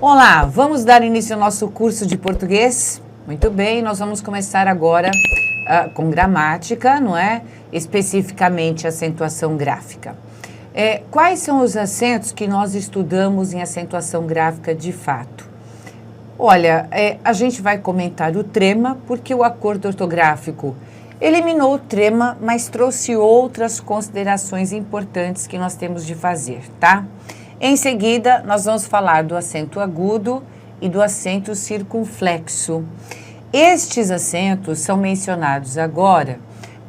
Olá, vamos dar início ao nosso curso de português? Muito bem, nós vamos começar agora com gramática, não é? Especificamente acentuação gráfica. Quais são os acentos que nós estudamos em acentuação gráfica de fato? Olha, a gente vai comentar o trema, porque o acordo ortográfico eliminou o trema, mas trouxe outras considerações importantes que nós temos de fazer, tá? Em seguida, nós vamos falar do acento agudo e do acento circunflexo. Estes acentos são mencionados agora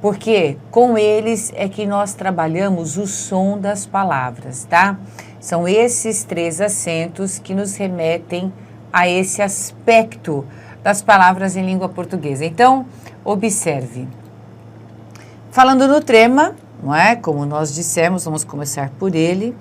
porque com eles é que nós trabalhamos o som das palavras, tá? São esses três acentos que nos remetem a esse aspecto das palavras em língua portuguesa. Então, observe. Falando no trema, não é? Como nós dissemos, vamos começar por ele.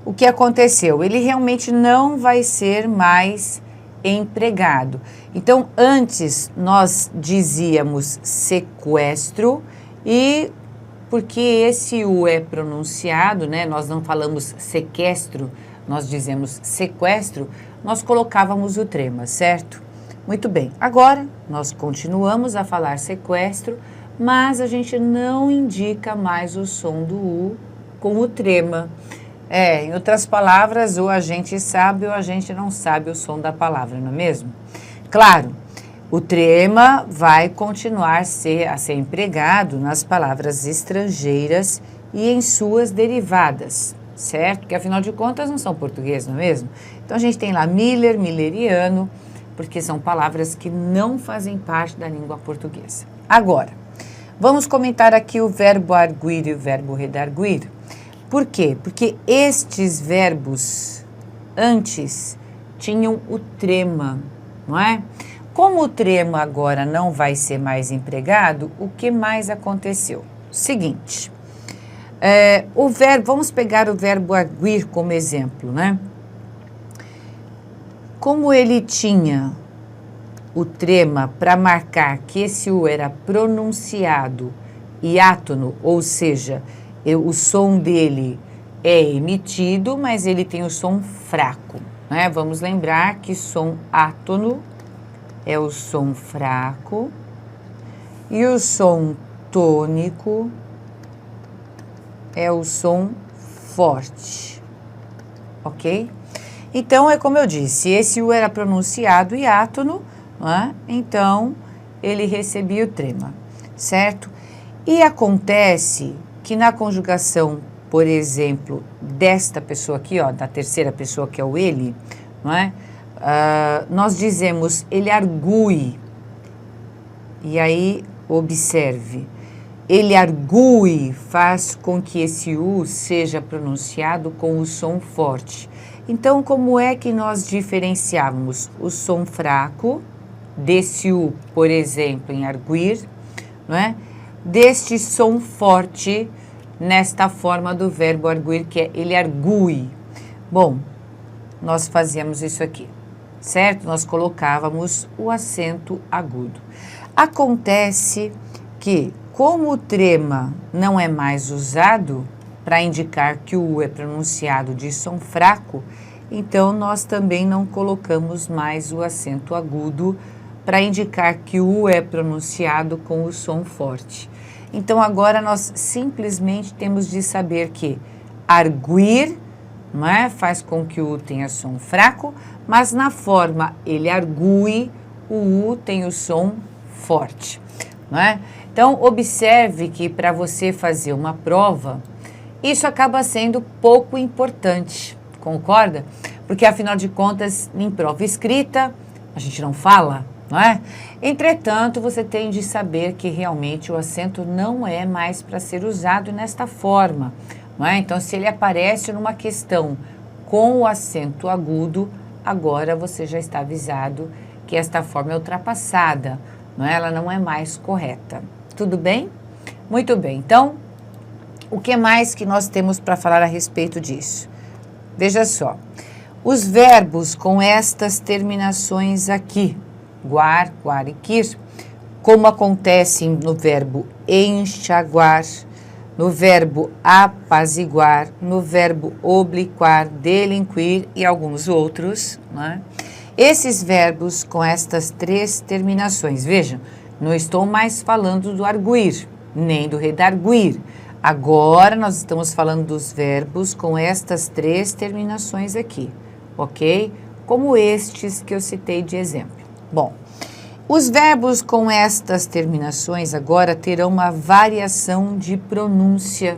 O que aconteceu? Ele realmente não vai ser mais empregado. Então, antes nós dizíamos sequestro e porque esse U é pronunciado, né? Nós não falamos sequestro, nós dizemos sequestro, nós colocávamos o trema, certo? Muito bem. Agora, nós continuamos a falar sequestro, mas a gente não indica mais o som do U com o trema. Em outras palavras, ou a gente sabe ou a gente não sabe o som da palavra, não é mesmo? Claro, o trema vai continuar a ser empregado nas palavras estrangeiras e em suas derivadas, certo? Porque afinal de contas não são português, não é mesmo? Então a gente tem lá Miller, milleriano, porque são palavras que não fazem parte da língua portuguesa. Agora, vamos comentar aqui o verbo arguir e o verbo redarguir. Por quê? Porque estes verbos antes tinham o trema, não é? Como o trema agora não vai ser mais empregado, o que mais aconteceu? Seguinte, vamos pegar o verbo arguir como exemplo, né? Como ele tinha o trema para marcar que esse U era pronunciado e átono, ou seja, o som dele é emitido, mas ele tem o som fraco, né? Vamos lembrar que som átono é o som fraco e o som tônico é o som forte, ok? Então, é como eu disse, esse U era pronunciado e átono, né? Então ele recebia o trema, certo? E acontece que na conjugação, por exemplo, desta pessoa aqui, ó, da terceira pessoa que é o ele, não é? Nós dizemos ele argui. E aí, observe, ele argui faz com que esse U seja pronunciado com o som forte. Então, como é que nós diferenciávamos o som fraco desse U, por exemplo, em arguir, não é? Deste som forte nesta forma do verbo arguir, que é ele argui. Bom, nós fazíamos isso aqui, certo? Nós colocávamos o acento agudo. Acontece que, como o trema não é mais usado para indicar que o U é pronunciado de som fraco, então nós também não colocamos mais o acento agudo para indicar que o U é pronunciado com o som forte. Então, agora nós simplesmente temos de saber que arguir, não é? Faz com que o U tenha som fraco, mas na forma ele argui, o U tem o som forte, não é? Então, observe que para você fazer uma prova, isso acaba sendo pouco importante, concorda? Porque, afinal de contas, em prova escrita, a gente não fala, não é? Entretanto, você tem de saber que realmente o acento não é mais para ser usado nesta forma, não é? Então, se ele aparece numa questão com o acento agudo, agora você já está avisado que esta forma é ultrapassada, não é? Ela não é mais correta. Tudo bem? Muito bem. Então, o que mais que nós temos para falar a respeito disso? Veja só, os verbos com estas terminações aqui, guar, guar e quir, como acontece no verbo enxaguar, no verbo apaziguar, no verbo obliquar, delinquir e alguns outros, né? Esses verbos com estas 3 terminações, vejam, não estou mais falando do arguir, nem do redarguir. Agora nós estamos falando dos verbos com estas 3 terminações aqui, ok? Como estes que eu citei de exemplo. Bom, os verbos com estas terminações agora terão uma variação de pronúncia,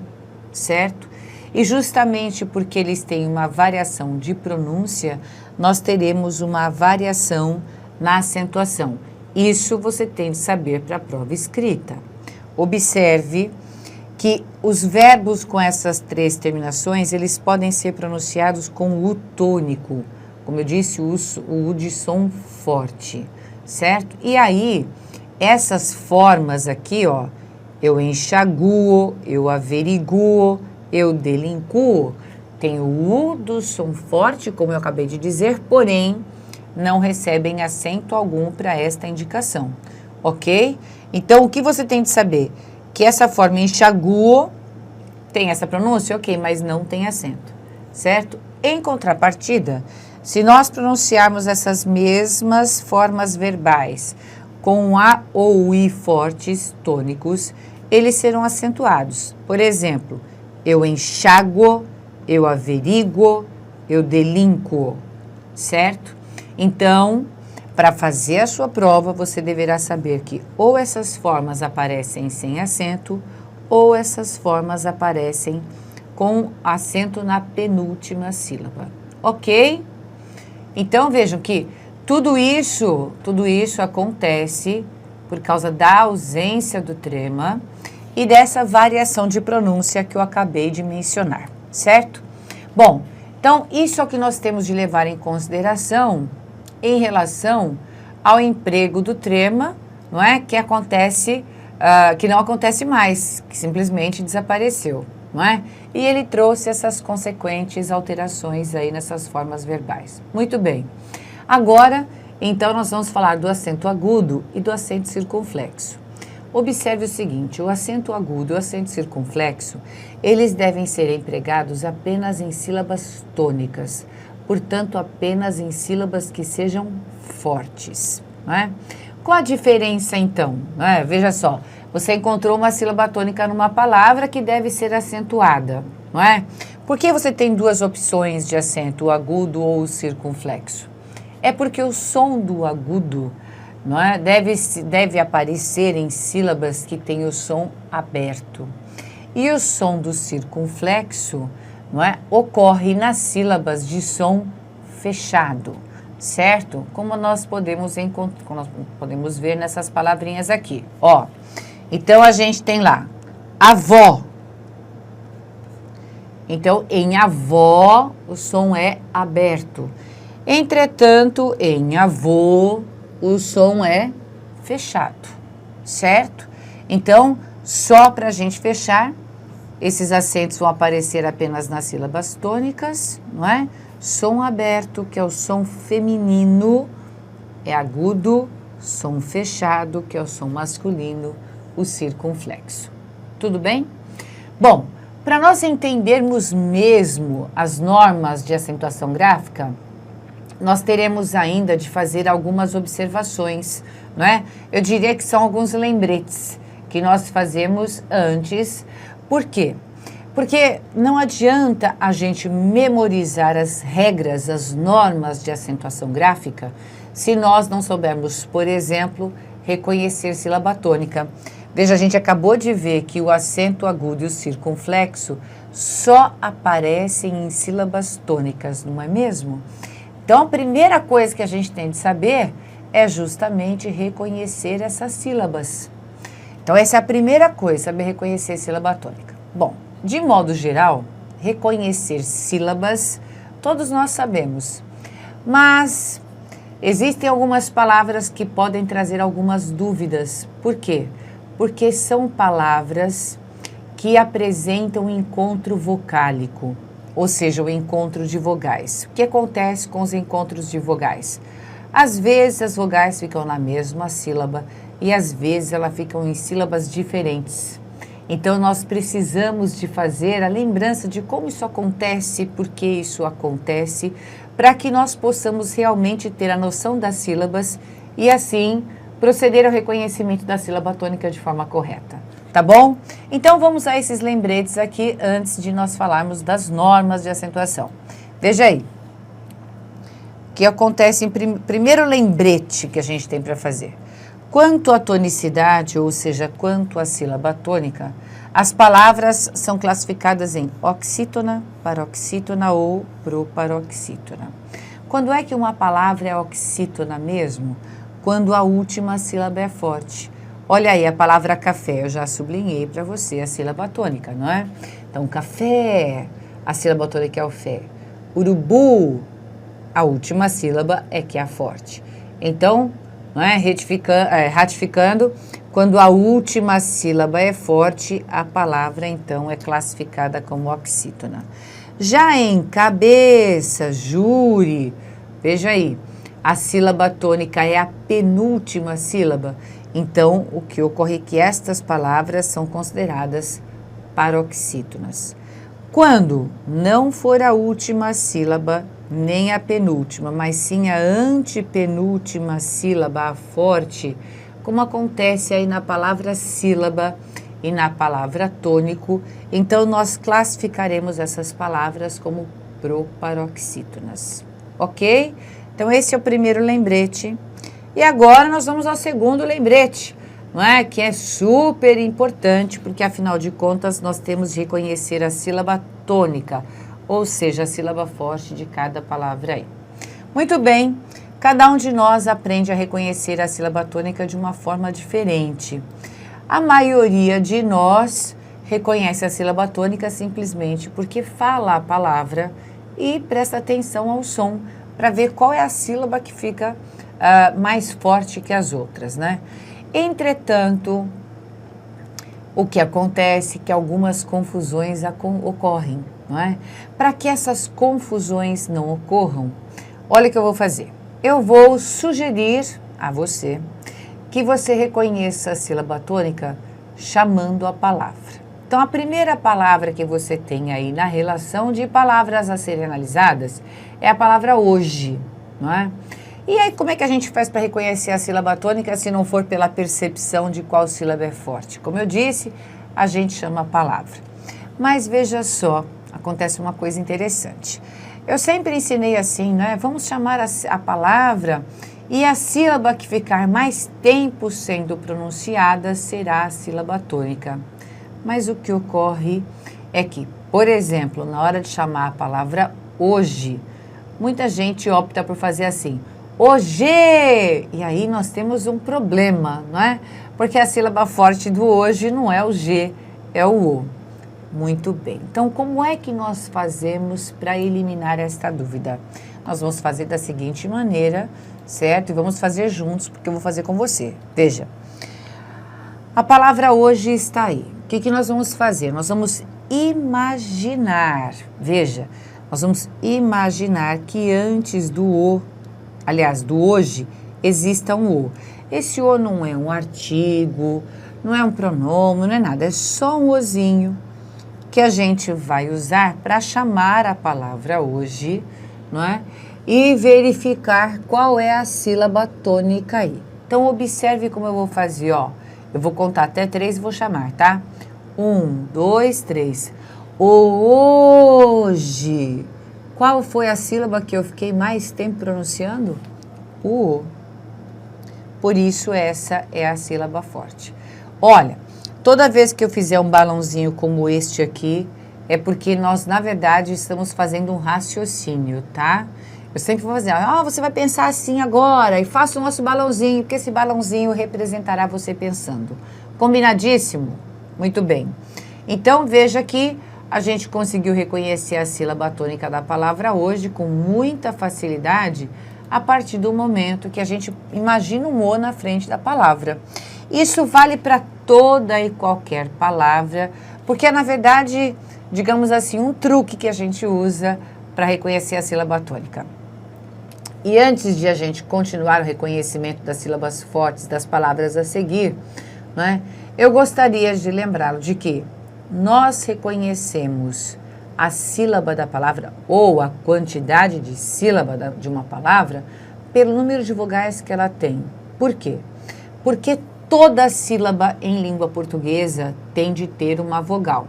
certo? E justamente porque eles têm uma variação de pronúncia, nós teremos uma variação na acentuação. Isso você tem de saber para a prova escrita. Observe que os verbos com essas 3 terminações, eles podem ser pronunciados com U tônico, como eu disse, o U de som forte, certo? E aí, essas formas aqui, ó, eu enxaguo, eu averiguo, eu delinquo, tem o U do som forte, como eu acabei de dizer, porém, não recebem acento algum para esta indicação, ok? Então, o que você tem de saber? Que essa forma enxaguo tem essa pronúncia, ok, mas não tem acento, certo? Em contrapartida, se nós pronunciarmos essas mesmas formas verbais com A ou I fortes, tônicos, eles serão acentuados. Por exemplo, eu enxago, eu averiguo, eu delinquo, certo? Então, para fazer a sua prova, você deverá saber que ou essas formas aparecem sem acento, ou essas formas aparecem com acento na penúltima sílaba, ok? Então, vejam que tudo isso acontece por causa da ausência do trema e dessa variação de pronúncia que eu acabei de mencionar, certo? Bom, então, isso é o que nós temos de levar em consideração em relação ao emprego do trema, não é? Que acontece, que não acontece mais, que simplesmente desapareceu, não é? E ele trouxe essas consequentes alterações aí nessas formas verbais. Muito bem. Agora, então, nós vamos falar do acento agudo e do acento circunflexo. Observe o seguinte, o acento agudo e o acento circunflexo, eles devem ser empregados apenas em sílabas tônicas, portanto, apenas em sílabas que sejam fortes, não é? Qual a diferença, então? Não é? Veja só, você encontrou uma sílaba tônica numa palavra que deve ser acentuada, não é? Por que você tem 2 opções de acento, o agudo ou o circunflexo? É porque o som do agudo, não é? Deve aparecer em sílabas que têm o som aberto. E o som do circunflexo, não é? Ocorre nas sílabas de som fechado, certo? Como nós podemos ver nessas palavrinhas aqui, ó. Então, a gente tem lá, avó. Então, em avó, o som é aberto. Entretanto, em avô, o som é fechado, certo? Então, só para a gente fechar, esses acentos vão aparecer apenas nas sílabas tônicas, não é? Som aberto, que é o som feminino, é agudo. Som fechado, que é o som masculino, o circunflexo. Tudo bem? Bom, para nós entendermos mesmo as normas de acentuação gráfica, nós teremos ainda de fazer algumas observações, não é? Eu diria que são alguns lembretes que nós fazemos antes. Por quê? Porque não adianta a gente memorizar as regras, as normas de acentuação gráfica, se nós não soubermos, por exemplo, reconhecer sílaba tônica. Veja, a gente acabou de ver que o acento agudo e o circunflexo só aparecem em sílabas tônicas, não é mesmo? Então, a primeira coisa que a gente tem de saber é justamente reconhecer essas sílabas. Então, essa é a primeira coisa, saber reconhecer sílaba tônica. Bom, de modo geral, reconhecer sílabas, todos nós sabemos. Mas existem algumas palavras que podem trazer algumas dúvidas. Por quê? Porque são palavras que apresentam encontro vocálico, ou seja, o encontro de vogais. O que acontece com os encontros de vogais? Às vezes as vogais ficam na mesma sílaba e às vezes elas ficam em sílabas diferentes. Então, nós precisamos de fazer a lembrança de como isso acontece, por que isso acontece, para que nós possamos realmente ter a noção das sílabas e, assim, proceder ao reconhecimento da sílaba tônica de forma correta. Tá bom? Então, vamos a esses lembretes aqui antes de nós falarmos das normas de acentuação. Veja aí. O que acontece em primeiro lembrete que a gente tem para fazer. Quanto à tonicidade, ou seja, quanto à sílaba tônica, as palavras são classificadas em oxítona, paroxítona ou proparoxítona. Quando é que uma palavra é oxítona mesmo? Quando a última sílaba é forte. Olha aí, a palavra café, eu já sublinhei para você a sílaba tônica, não é? Então, café, a sílaba tônica é o fé. Urubu, a última sílaba é que é a forte. Então, não é? Ratificando, quando a última sílaba é forte, a palavra, então, é classificada como oxítona. Já em cabeça, júri, veja aí, a sílaba tônica é a penúltima sílaba. Então, o que ocorre é que estas palavras são consideradas paroxítonas. Quando não for a última sílaba, nem a penúltima, mas sim a antepenúltima sílaba, a forte, como acontece aí na palavra sílaba e na palavra tônico, então nós classificaremos essas palavras como proparoxítonas, ok? Então esse é o primeiro lembrete. E agora nós vamos ao segundo lembrete, não é? Que é super importante, porque afinal de contas nós temos de reconhecer a sílaba tônica, ou seja, a sílaba forte de cada palavra aí. Muito bem, cada um de nós aprende a reconhecer a sílaba tônica de uma forma diferente. A maioria de nós reconhece a sílaba tônica simplesmente porque fala a palavra e presta atenção ao som para ver qual é a sílaba que fica mais forte que as outras, né? Entretanto, o que acontece é que algumas confusões ocorrem, não é? Para que essas confusões não ocorram, olha o que eu vou fazer. Eu vou sugerir a você que você reconheça a sílaba tônica chamando a palavra. Então, a primeira palavra que você tem aí na relação de palavras a serem analisadas é a palavra hoje, não é? E aí, como é que a gente faz para reconhecer a sílaba tônica se não for pela percepção de qual sílaba é forte? Como eu disse, a gente chama a palavra. Mas veja só, acontece uma coisa interessante. Eu sempre ensinei assim, né? Vamos chamar a palavra e a sílaba que ficar mais tempo sendo pronunciada será a sílaba tônica. Mas o que ocorre é que, por exemplo, na hora de chamar a palavra hoje, muita gente opta por fazer assim, hoje! E aí nós temos um problema, não é? Porque a sílaba forte do hoje não é o G, é o O. Muito bem. Então, como é que nós fazemos para eliminar esta dúvida? Nós vamos fazer da seguinte maneira, certo? E vamos fazer juntos, porque eu vou fazer com você. Veja, a palavra hoje está aí. O que nós vamos fazer? Nós vamos imaginar, veja, nós vamos imaginar que antes do O, aliás, do hoje, exista um O. Esse O não é um artigo, não é um pronome, não é nada, é só um Ozinho que a gente vai usar para chamar a palavra hoje, não é? E verificar qual é a sílaba tônica aí. Então, observe como eu vou fazer, ó. Eu vou contar até 3 e vou chamar, tá? 1, 2, 3. Hoje. Qual foi a sílaba que eu fiquei mais tempo pronunciando? O O. Por isso, essa é a sílaba forte. Olha, toda vez que eu fizer um balãozinho como este aqui, é porque nós, na verdade, estamos fazendo um raciocínio, tá? Eu sempre vou fazer, você vai pensar assim agora e faça o nosso balãozinho, porque esse balãozinho representará você pensando. Combinadíssimo? Muito bem. Então, veja que a gente conseguiu reconhecer a sílaba tônica da palavra hoje com muita facilidade a partir do momento que a gente imagina um O na frente da palavra. Isso vale para toda e qualquer palavra, porque é, na verdade, digamos assim, um truque que a gente usa para reconhecer a sílaba tônica. E antes de a gente continuar o reconhecimento das sílabas fortes das palavras a seguir, né? Eu gostaria de lembrá-lo de que nós reconhecemos a sílaba da palavra ou a quantidade de sílaba de uma palavra pelo número de vogais que ela tem. Por quê? Porque toda sílaba em língua portuguesa tem de ter uma vogal,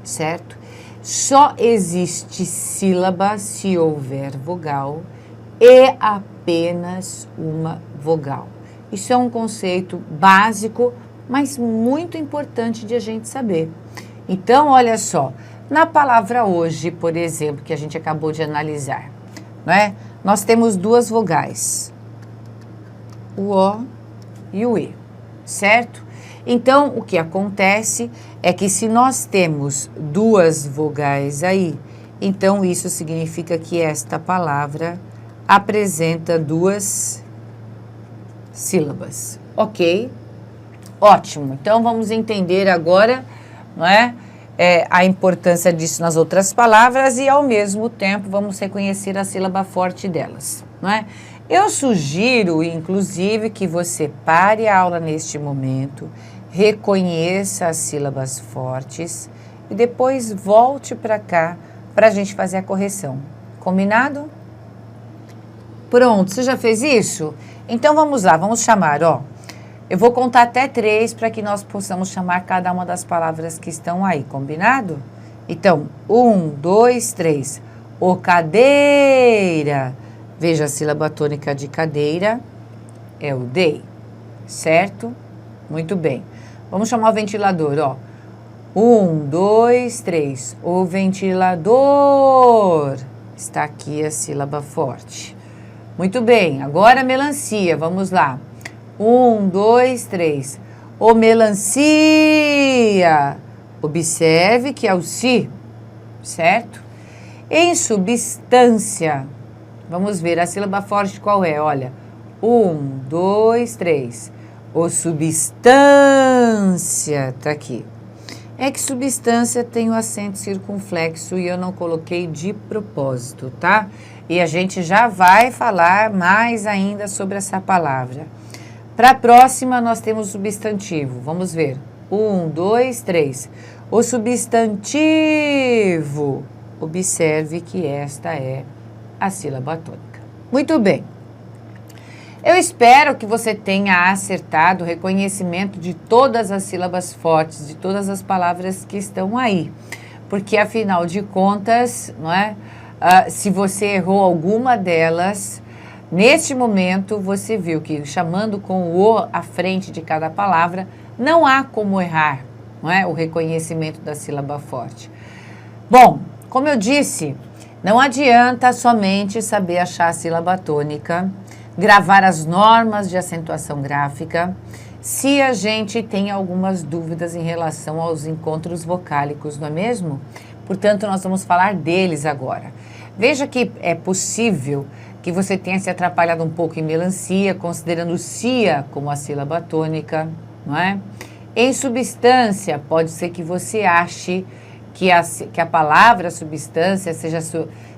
certo? Só existe sílaba se houver vogal e apenas uma vogal. Isso é um conceito básico, mas muito importante de a gente saber. Então, olha só, na palavra hoje, por exemplo, que a gente acabou de analisar, né? Nós temos duas vogais, o O e o E, certo? Então, o que acontece é que se nós temos duas vogais aí, então isso significa que esta palavra apresenta duas sílabas, ok? Ótimo, então vamos entender agora, não é? A importância disso nas outras palavras e, ao mesmo tempo, vamos reconhecer a sílaba forte delas, não é? Eu sugiro, inclusive, que você pare a aula neste momento, reconheça as sílabas fortes e depois volte para cá para a gente fazer a correção. Combinado? Pronto, você já fez isso? Então vamos lá, vamos chamar, ó. Eu vou contar até 3 para que nós possamos chamar cada uma das palavras que estão aí, combinado? Então, 1, 2, 3. O cadeira. Veja a sílaba tônica de cadeira, é o dei, certo? Muito bem. Vamos chamar o ventilador, ó. 1, 2, 3. O ventilador. Está aqui a sílaba forte. Muito bem, agora a melancia, vamos lá. 1, 2, 3. O melancia. Observe que é o si, certo? Em substância, vamos ver a sílaba forte qual é, olha. 1, 2, 3. O substância, tá aqui. É que substância tem o acento circunflexo e eu não coloquei de propósito, tá? E a gente já vai falar mais ainda sobre essa palavra. Para a próxima, nós temos substantivo. Vamos ver. 1, 2, 3. O substantivo. Observe que esta é a sílaba tônica. Muito bem. Eu espero que você tenha acertado o reconhecimento de todas as sílabas fortes, de todas as palavras que estão aí. Porque, afinal de contas, não é? Se você errou alguma delas, neste momento você viu que chamando com o O à frente de cada palavra, não há como errar, não é? O reconhecimento da sílaba forte. Bom, como eu disse, não adianta somente saber achar a sílaba tônica, gravar as normas de acentuação gráfica, se a gente tem algumas dúvidas em relação aos encontros vocálicos, não é mesmo? Portanto, nós vamos falar deles agora. Veja que é possível que você tenha se atrapalhado um pouco em melancia, considerando cia como a sílaba tônica, não é? Em substância, pode ser que você ache que a palavra substância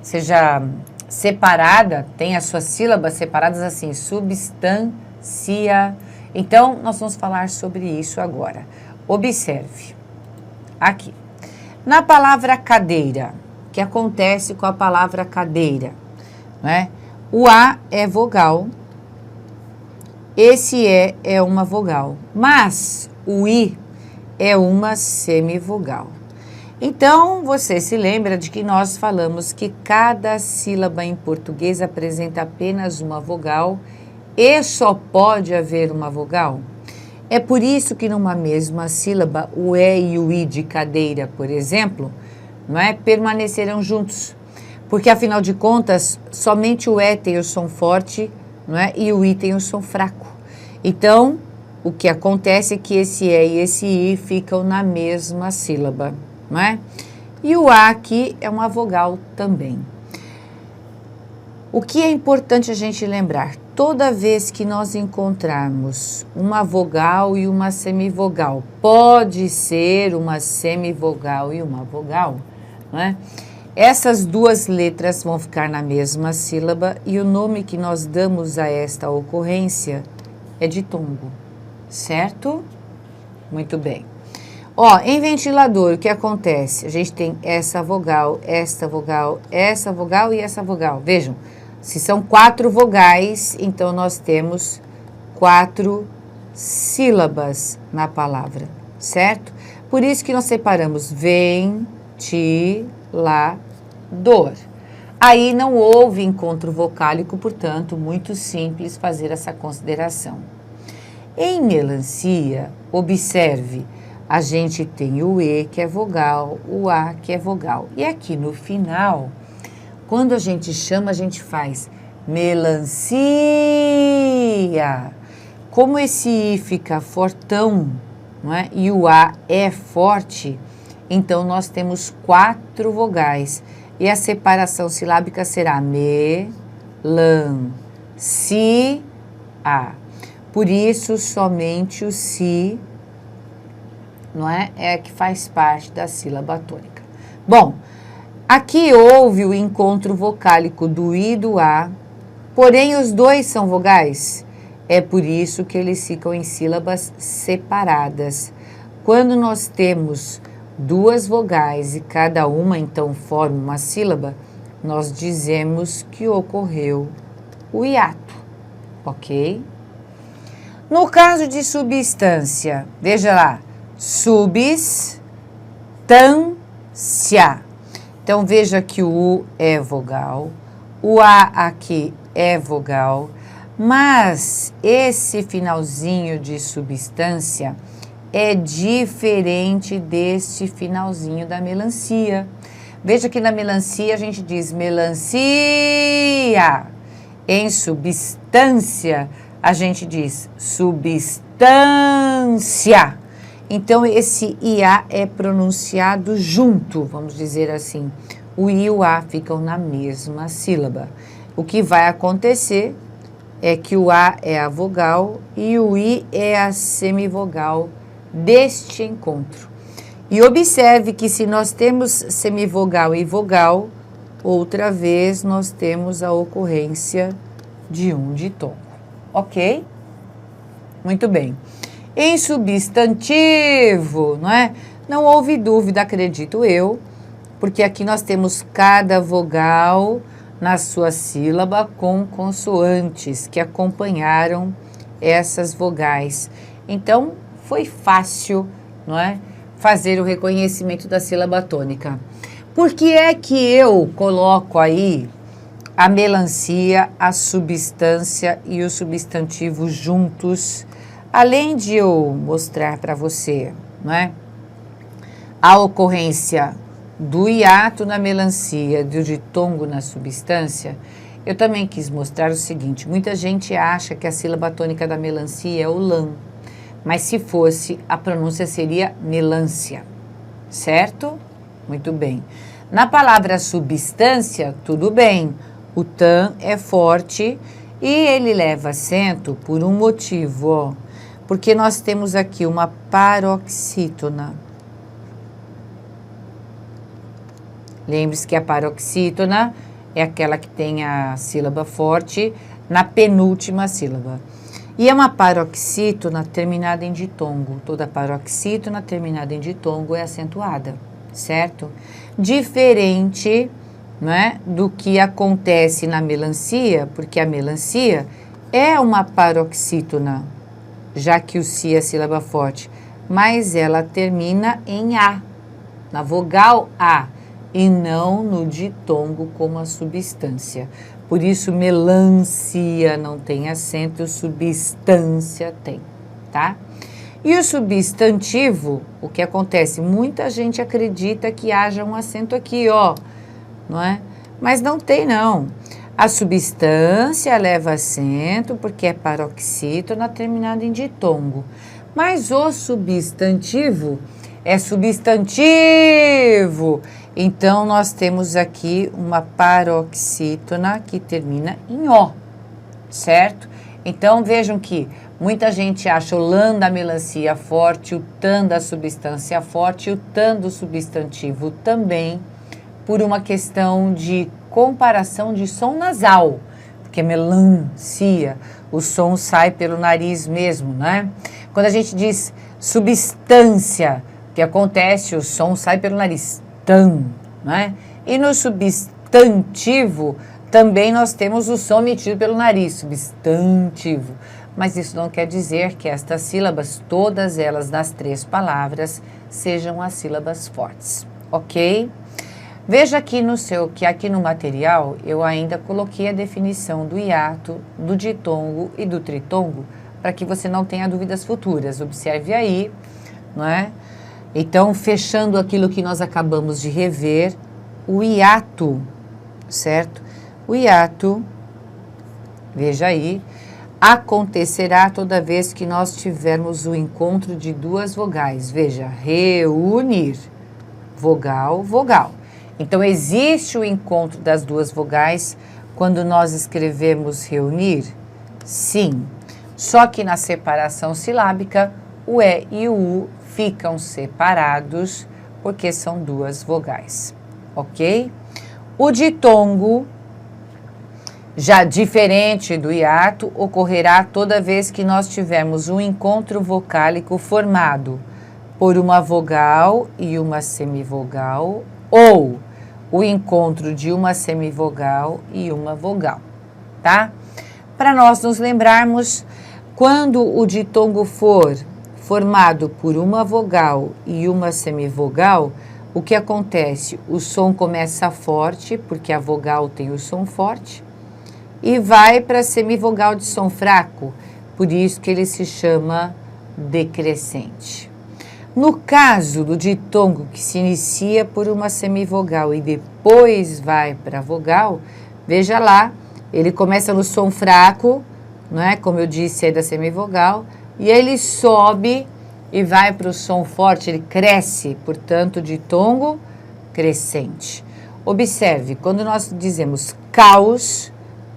seja separada, tem as suas sílabas separadas assim, substância. Então, nós vamos falar sobre isso agora. Observe, aqui, na palavra cadeira, o que acontece com a palavra cadeira, não é? O A é vogal, esse é uma vogal, mas o I é uma semivogal. Então, você se lembra de que nós falamos que cada sílaba em português apresenta apenas uma vogal e só pode haver uma vogal? É por isso que numa mesma sílaba, o E e o I de cadeira, por exemplo, não é, permanecerão juntos. Porque, afinal de contas, somente o E tem o som forte, não é, e o I tem o som fraco. Então, o que acontece é que esse E e esse I ficam na mesma sílaba, não é? E o A aqui é uma vogal também. O que é importante a gente lembrar? Toda vez que nós encontrarmos uma vogal e uma semivogal, pode ser uma semivogal e uma vogal, não é? Essas duas letras vão ficar na mesma sílaba e o nome que nós damos a esta ocorrência é ditongo, certo? Muito bem. Ó, em ventilador, o que acontece? A gente tem essa vogal, esta vogal, essa vogal e essa vogal. Vejam, se são 4 vogais, então nós temos 4 sílabas na palavra, certo? Por isso que nós separamos ventilador. Aí não houve encontro vocálico, portanto, muito simples fazer essa consideração. Em melancia, observe, a gente tem o E, que é vogal, o A, que é vogal. E aqui no final, quando a gente chama, a gente faz melancia. Como esse I fica fortão, não é? E o A é forte, então nós temos 4 vogais. E a separação silábica será me, lan, si, a. Por isso, somente o si, não é? É que faz parte da sílaba tônica. Bom, aqui houve o encontro vocálico do I e do A, porém os dois são vogais. É por isso que eles ficam em sílabas separadas. Quando nós temos 2 vogais e cada uma então forma uma sílaba, nós dizemos que ocorreu o hiato, ok? No caso de substância, veja lá, substância. Então, veja que o U é vogal, o A aqui é vogal, mas esse finalzinho de substância é diferente deste finalzinho da melancia. Veja que na melancia a gente diz melancia. Em substância, a gente diz substância. Então, esse IA é pronunciado junto, vamos dizer assim. O I e o A ficam na mesma sílaba. O que vai acontecer é que o A é a vogal e o I é a semivogal deste encontro. E observe que se nós temos semivogal e vogal, outra vez nós temos a ocorrência de um ditongo, ok? Muito bem. Em substantivo, não é? Não houve dúvida, acredito eu, porque aqui nós temos cada vogal na sua sílaba com consoantes que acompanharam essas vogais. Então, foi fácil, não é, fazer o reconhecimento da sílaba tônica. Por que é que eu coloco aí a melancia, a substância e o substantivo juntos, além de eu mostrar para você, não é, a ocorrência do hiato na melancia, do ditongo na substância? Eu também quis mostrar o seguinte: muita gente acha que a sílaba tônica da melancia é o lan, mas se fosse, a pronúncia seria melância, certo? Muito bem. Na palavra substância, tudo bem, o tan é forte e ele leva acento por um motivo, ó, porque nós temos aqui uma paroxítona. Lembre-se que a paroxítona é aquela que tem a sílaba forte na penúltima sílaba. E é uma paroxítona terminada em ditongo. Toda paroxítona terminada em ditongo é acentuada, certo? Diferente, não é, do que acontece na melancia, porque a melancia é uma paroxítona, já que o si é a sílaba forte, mas ela termina em A, na vogal A, e não no ditongo como a substância. Por isso, melancia não tem acento, e substância tem, tá? E o substantivo, o que acontece? Muita gente acredita que haja um acento aqui, ó, não é? Mas não tem, não. A substância leva acento porque é paroxítona terminada em ditongo. Mas o substantivo é substantivo. Então, nós temos aqui uma paroxítona que termina em O, certo? Então, vejam que muita gente acha o lan da melancia forte, o tan da substância forte e o tan do substantivo também, por uma questão de comparação de som nasal, porque melancia, o som sai pelo nariz mesmo, né? Quando a gente diz substância, o que acontece? O som sai pelo nariz, tan, né? E no substantivo, também nós temos o som emitido pelo nariz, substantivo. Mas isso não quer dizer que estas sílabas, todas elas nas 3 palavras, sejam as sílabas fortes, ok? Veja aqui aqui no material eu ainda coloquei a definição do hiato, do ditongo e do tritongo, para que você não tenha dúvidas futuras. Observe aí, não é? Então, fechando aquilo que nós acabamos de rever, o hiato, certo? O hiato, veja aí, acontecerá toda vez que nós tivermos o encontro de 2 vogais. Veja, reunir, vogal, vogal. Então, existe o encontro das 2 vogais quando nós escrevemos reunir? Sim. Só que na separação silábica, o E e o U ficam separados porque são 2 vogais, ok? O ditongo, já diferente do hiato, ocorrerá toda vez que nós tivermos um encontro vocálico formado por uma vogal e uma semivogal, ou o encontro de uma semivogal e uma vogal, tá? Para nós nos lembrarmos, quando o ditongo for formado por uma vogal e uma semivogal, o que acontece? O som começa forte, porque a vogal tem o som forte, e vai para a semivogal de som fraco, por isso que ele se chama decrescente. No caso do ditongo que se inicia por uma semivogal e depois vai para a vogal, veja lá, ele começa no som fraco, não é? Como eu disse, é da semivogal, e ele sobe e vai para o som forte, ele cresce, portanto, ditongo crescente. Observe, quando nós dizemos caos,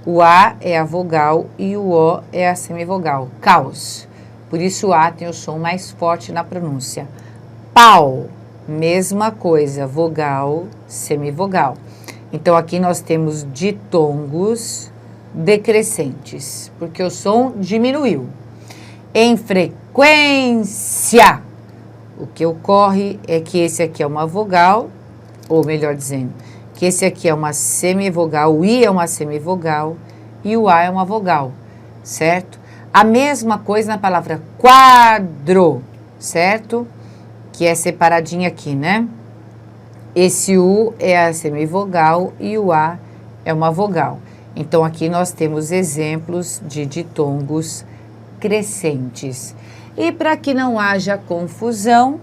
o A é a vogal e o O é a semivogal, caos. Por isso o A tem o som mais forte na pronúncia. Pau, mesma coisa, vogal, semivogal. Então aqui nós temos ditongos decrescentes, porque o som diminuiu. Em frequência, o que ocorre é que esse aqui é uma vogal, ou melhor dizendo, que esse aqui é uma semivogal, o I é uma semivogal e o A é uma vogal, certo? A mesma coisa na palavra quadro, certo? Que é separadinho aqui, né? Esse U é a semivogal e o A é uma vogal. Então, aqui nós temos exemplos de ditongos crescentes. E para que não haja confusão,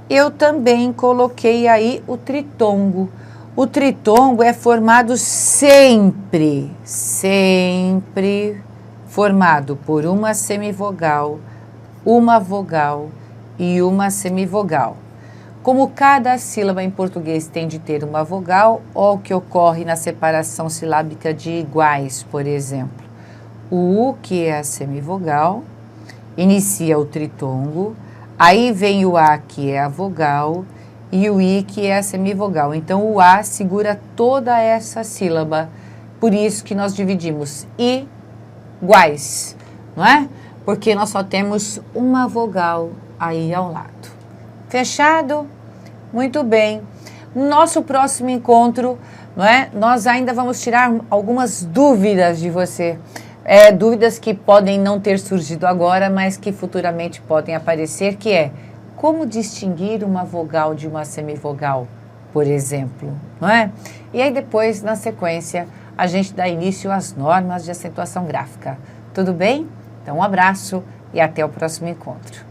eu também coloquei aí o tritongo. O tritongo é formado sempre formado por uma semivogal, uma vogal e uma semivogal. Como cada sílaba em português tem de ter uma vogal, ou o que ocorre na separação silábica de iguais, por exemplo. O U, que é a semivogal, inicia o tritongo, aí vem o A, que é a vogal, e o I, que é a semivogal. Então, o A segura toda essa sílaba, por isso que nós dividimos iguais, não é? Porque nós só temos uma vogal aí ao lado. Fechado? Muito bem. No nosso próximo encontro, não é? Nós ainda vamos tirar algumas dúvidas de você. Dúvidas que podem não ter surgido agora, mas que futuramente podem aparecer, que é como distinguir uma vogal de uma semivogal, por exemplo, não é? E aí depois, na sequência, a gente dá início às normas de acentuação gráfica. Tudo bem? Então, um abraço e até o próximo encontro.